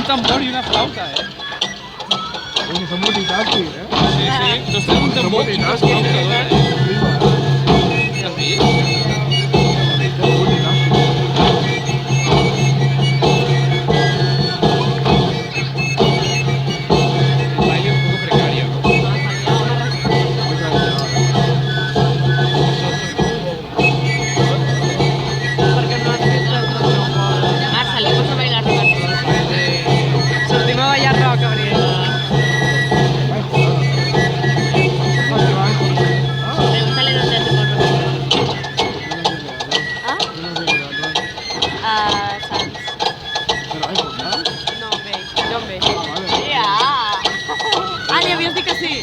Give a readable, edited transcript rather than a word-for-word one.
tambor y una flauta, Oye, son multitasking, ¿eh? Sí, sí. Yo estoy un tambor y una flauta, Así. El baile un poco precario, ¿no? Porque no has visto el otro grupo. Ah, salimos a bailar rock and roll. Sortimos a bailar rock, Gabriel. Pregúntale dónde hacemos rock and roll. ¿Ah? A Sants. No, bé. No, bé. Ja! Ah, n'hi havies dit que sí.